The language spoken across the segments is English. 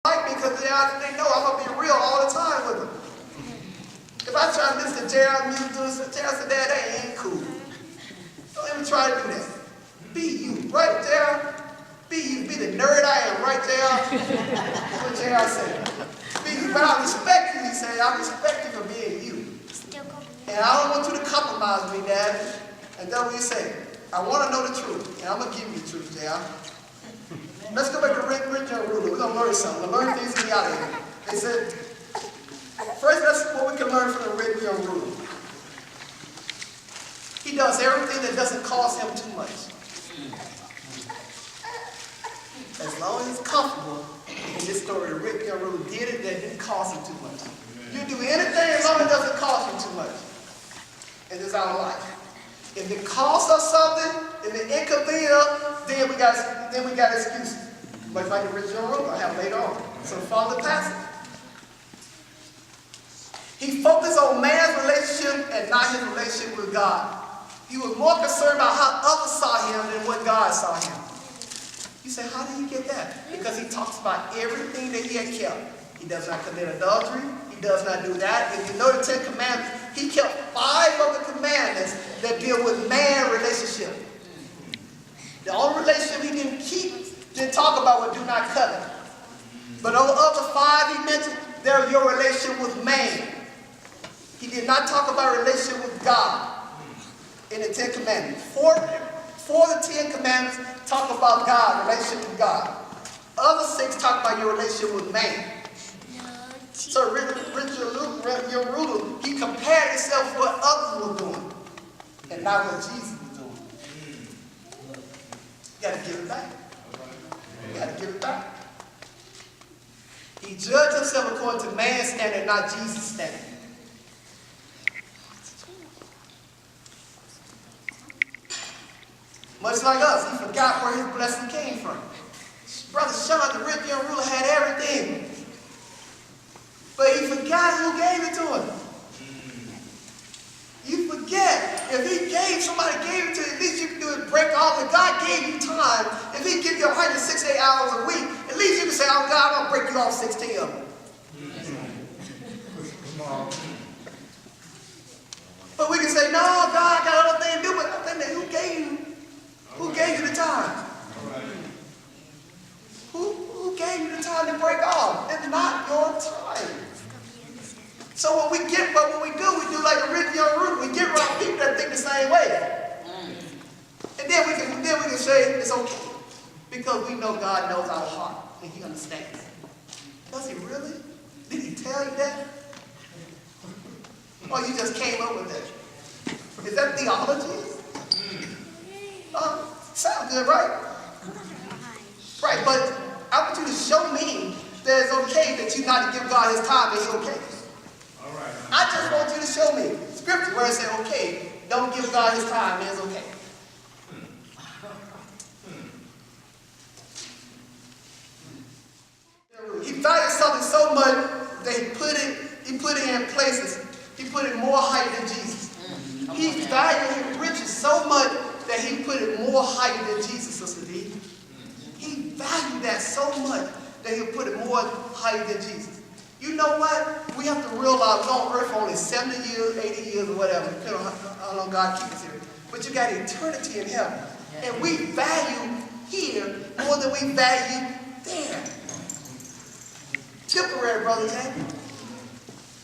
like me because they know I'm going to be real all the time with them. If I try to listen to Gerald music, Gerald said, Dad, that ain't cool. Don't even try to do that. Be you, right, Gerald? Be you. Be the nerd I am, right, Gerald? That's what Gerald said. Be you, but I respect you, he said. I respect you for being you. And I don't want you to compromise me, Dad. And that's what he said. I want to know the truth, and I'm going to give you the truth, Gerald. Let's go back to Rick and Ruler. We're going to learn something. We're going to learn things in the out of here. They said, first, that's what we can learn from the Rick and Ruler. He does everything that doesn't cost him too much. As long as he's comfortable, in this story, the Rick and Ruler did it that didn't cost him too much. You do anything as long as it doesn't cost you too much. And this is our life. If it costs us something, if it inconvenience us, then we got excuses. But like the rich young ruler I have later on. So follow the passage. He focused on man's relationship and not his relationship with God. He was more concerned about how others saw him than what God saw him. You say, how did he get that? Because he talks about everything that he had kept. He does not commit adultery. He does not do that. If you know the 10 Commandments, he kept 5 of the commandments that deal with man relationship. The only relationship he didn't talk about was do not covet. But on the other 5 he mentioned, they're your relationship with man. He did not talk about relationship with God in the 10 Commandments. 4 of the 10 Commandments talk about God, relationship with God. Other 6 talk about your relationship with man. So your ruler, he compared himself to what others were doing and not what Jesus was doing. You got to give it back. You got to give it back. He judged himself according to man's standard, not Jesus' standard. Much like us, he forgot where his blessing came from. Brother Sean, the rich young ruler, had everything. But he forgot who gave it to him. You forget. If somebody gave it to you, at least you can do it, break off. If God gave you time, if he gives you 168 hours a week, at least you can say, oh God, I'm going to break you off 16 of them. But we can say, no, God got other things to do, but I think that who gave you the time? Who gave you the time to break off? It's not your time. So when we do like a rich young ruler. We get around people that think the same way. And then we can say it's okay. Because we know God knows our heart and he understands. Does he really? Did he tell you that? Or you just came up with that? Is that theology? Sounds good, right? Right, but I want you to show me that it's okay that you not to give God his time and he's okay. All right. I just want you to show me scripture where it says, okay, don't give God his time and it's okay. He valued something so much that he put it in places. He put it more higher than Jesus. He valued his riches so much that he put it more higher than Jesus, Sister D. He valued that so much that he put it more higher than Jesus. You know what? We have to realize we're on earth for only 70 years, 80 years, or whatever, depending on how long God keeps us here. But you got eternity in heaven. And we value here more than we value there. Temporary, Brother Jay.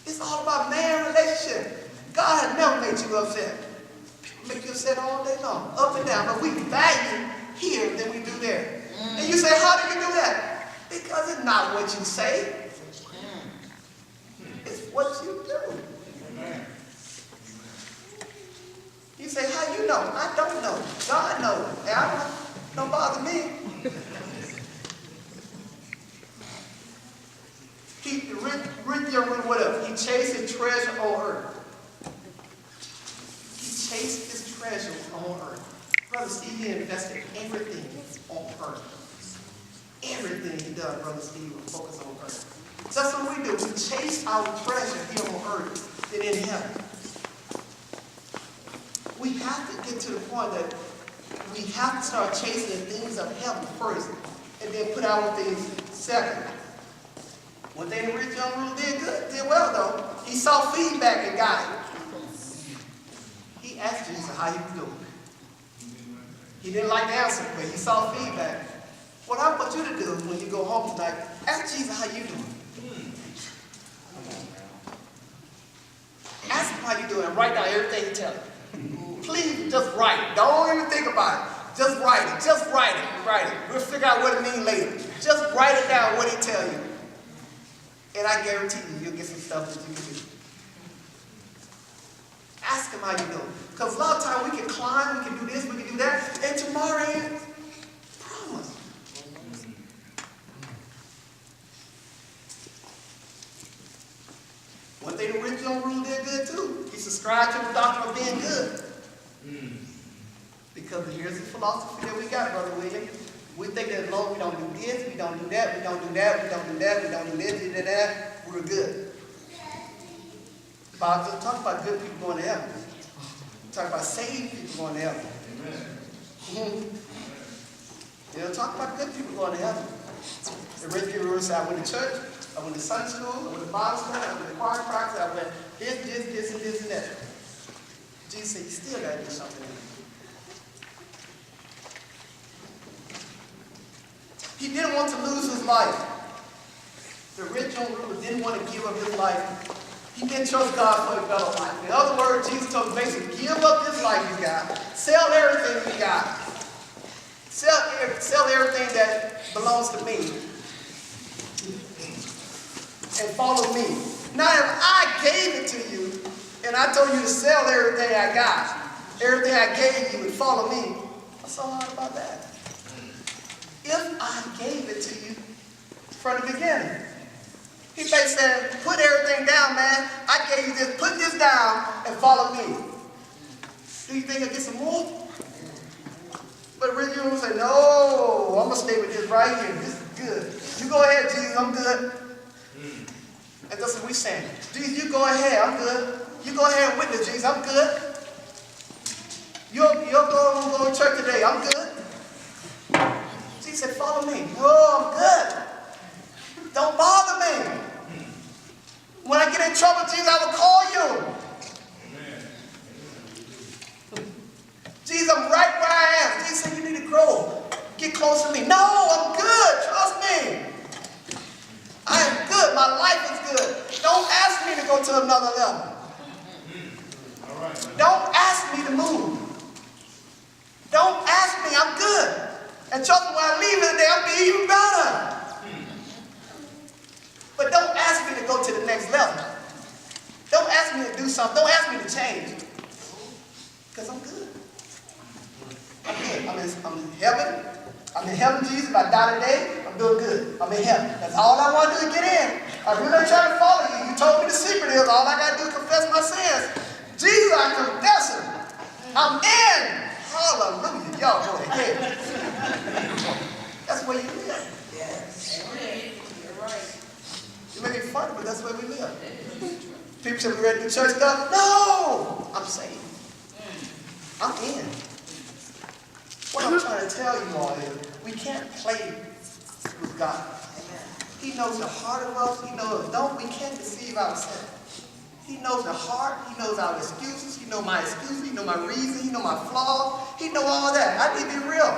It's all about man relationship. God has never made you upset. People make you upset all day long, up and down. But we value here than we do there. And you say, how do you do that? Because it's not what you say. It's what you do. You say, how you know? I don't know. God knows. And don't bother me. He chased his treasure on earth. He chased his treasure on earth. Brother Steve, he invested everything on earth. Everything he does, Brother Steve, will focus on earth. So that's what we do. We chase our treasure here on earth and in heaven. We have to get to the point that we have to start chasing the things of heaven first and then put our things second. saw feedback and got it. He asked Jesus how he was doing. He didn't like the answer, but he saw feedback. What I want you to do when you go home tonight, ask Jesus how you doing. Ask him how you doing and write down everything he tells you. Please just write it. Don't even think about it. Just write it. Just write it. Write it. We'll figure out what it means later. Just write it down, what he tells you. And I guarantee you, you'll get some stuff that you can do. Ask him how you doing. Because a lot of times we can climb, we can do this, we can do that, and tomorrow ends. Promise. One thing the rich young ruler did good too. He subscribed to the doctrine of being good. Because here's the philosophy that we got, Brother William. We think that as long as we don't do this, we don't do that, we don't do that, we don't do that, we don't do this, we do that, we're good. The Bible doesn't talk about good people going to heaven. It talks about saved people going to heaven. Amen. They don't talk about good people going to heaven. The rich people say, I went to church, I went to Sunday school, I went to Bible school, I went to choir practice, I went this, and that. Jesus said, you still got to do something. He didn't want to lose his life. The rich young ruler didn't want to give up his life. He didn't trust God for a better life. In other words, Jesus told him basically, give up this life you got. Sell everything you got. Sell everything that belongs to me. And follow me. Now if I gave it to you, and I told you to sell everything I got, everything I gave you and follow me, what's so hard about that? If I gave it to you from the beginning. He basically said, put everything down, man. I gave you this, put this down and follow me. Do you think I'll get some more? But really you will say, no, I'm going to stay with this right here. This is good. You go ahead, Jesus, I'm good. And that's what we're saying. Jesus, you go ahead, I'm good. You go ahead and witness, Jesus, I'm good. You'll go to church today, I'm good. Jesus said, follow me. No, I'm good. Don't bother me. When I get in trouble, Jesus, I will call you. Amen. Jesus, I'm right where I am. Jesus said, you need to grow. Get close to me. No, I'm good. Trust me. I am good. My life is good. Don't ask me to go to another level. All right. Don't ask me to move. Don't ask me. I'm good. And trust me, when I leave it today, I'll be even better. But don't ask me to go to the next level. Don't ask me to do something. Don't ask me to change. Because I'm good. I'm good. I'm in heaven. I'm in heaven, Jesus. If I die today, I'm doing good. I'm in heaven. That's all I want to do is get in. I'm really trying to follow you. You told me the secret is all I got to do is confess my sins. Jesus, I confess them. I'm in. Hallelujah. Y'all go ahead. That's where you live. Yes. You're right. It may be funny, but that's where we live. People say, we ready to do church stuff? No! I'm saved. I'm in. What I'm trying to tell you all is, we can't play with God. He knows the heart of us. He knows, we can't deceive ourselves. He knows the heart. He knows our excuses. He knows my excuses. He knows my reasons. He knows my flaws. He knows all that. I need to be real.